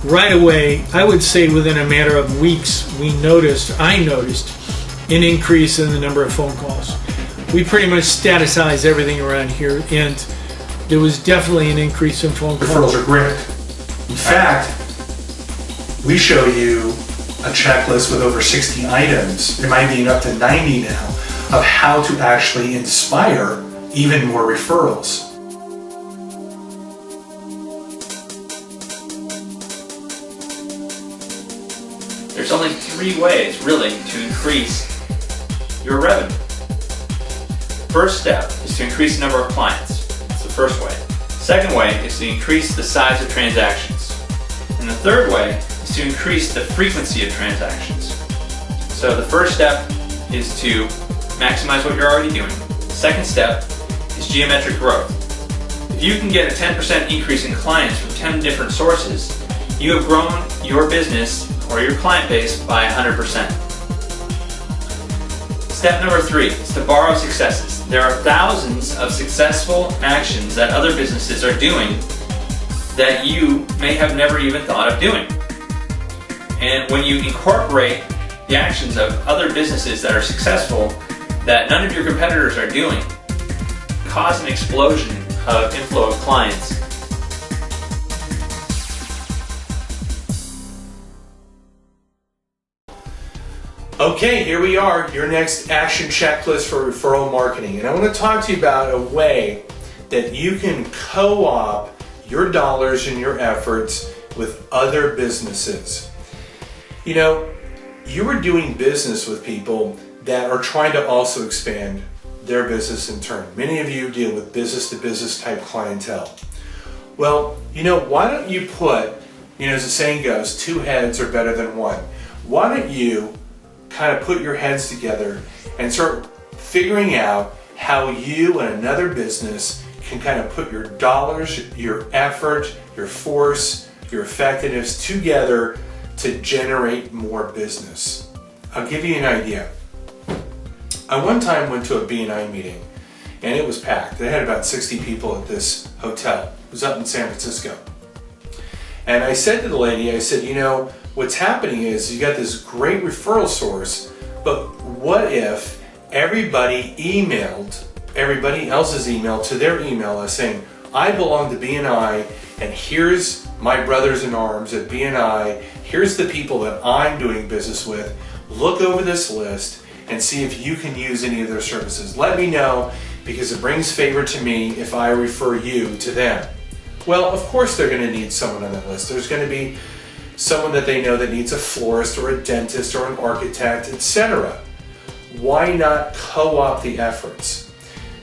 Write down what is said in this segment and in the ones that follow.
right away, I would say within a matter of weeks, I noticed an increase in the number of phone calls. We pretty much staticize everything around here, and there was definitely an increase in phone calls. Referrals are great. In fact, we show you a checklist with over 60 items, there might be up to 90 now, of how to actually inspire even more referrals. There's only 3 ways, really, to increase your revenue. First step is to increase the number of clients. That's the first way. Second way is to increase the size of transactions. And the third way is to increase the frequency of transactions. So the first step is to maximize what you're already doing. The second step is geometric growth. If you can get a 10% increase in clients from 10 different sources, you have grown your business or your client base by 100%. Step number 3 is to borrow successes. There are thousands of successful actions that other businesses are doing that you may have never even thought of doing. And when you incorporate the actions of other businesses that are successful that none of your competitors are doing, cause an explosion of inflow of clients. Okay, here we are, your next action checklist for referral marketing. And I want to talk to you about a way that you can co-op your dollars and your efforts with other businesses. You know, you are doing business with people that are trying to also expand their business in turn. Many of you deal with business-to-business type clientele. Well, you know, why don't you put, as the saying goes, 2 heads are better than 1. Why don't you kind of put your heads together and start figuring out how you and another business can kind of put your dollars, your effort, your force, your effectiveness together to generate more business. I'll give you an idea. I one time went to a B&I meeting and it was packed. They had about 60 people at this hotel. It was up in San Francisco. And I said to the lady, I said, what's happening is you got this great referral source, but what if everybody emailed everybody else's email to their email as saying, I belong to B&I, and here's my brothers in arms at B&I, here's the people that I'm doing business with, look over this list and see if you can use any of their services. Let me know, because it brings favor to me if I refer you to them. Well, of course they're going to need someone on that list. There's going to be someone that they know that needs a florist or a dentist or an architect, etc. Why not co-op the efforts?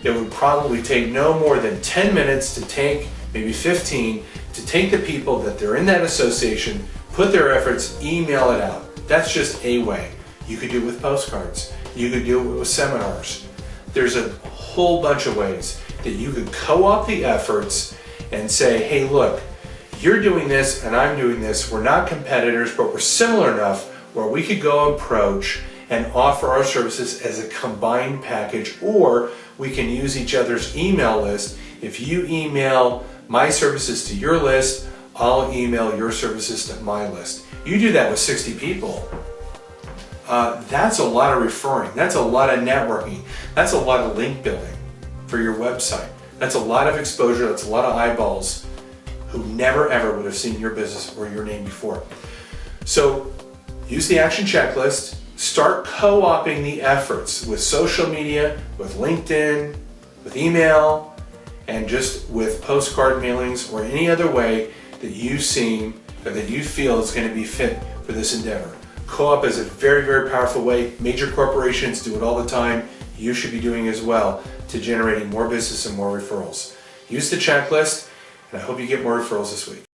It would probably take no more than 10 minutes to take, maybe 15, to take the people that they're in that association, put their efforts, email it out. That's just a way. You could do it with postcards. You could do it with seminars. There's a whole bunch of ways that you could co-op the efforts and say, hey, look, you're doing this and I'm doing this. We're not competitors, but we're similar enough where we could go approach and offer our services as a combined package, or we can use each other's email list. If you email my services to your list, I'll email your services to my list. You do that with 60 people. That's a lot of referring. That's a lot of networking. That's a lot of link building for your website. That's a lot of exposure. That's a lot of eyeballs who never ever would have seen your business or your name before. So use the action checklist. Start co-oping the efforts with social media, with LinkedIn, with email, and just with postcard mailings or any other way that you seem or that you feel is going to be fit for this endeavor. Co-op is a very, very powerful way. Major corporations do it all the time. You should be doing as well to generating more business and more referrals. Use the checklist, and I hope you get more referrals this week.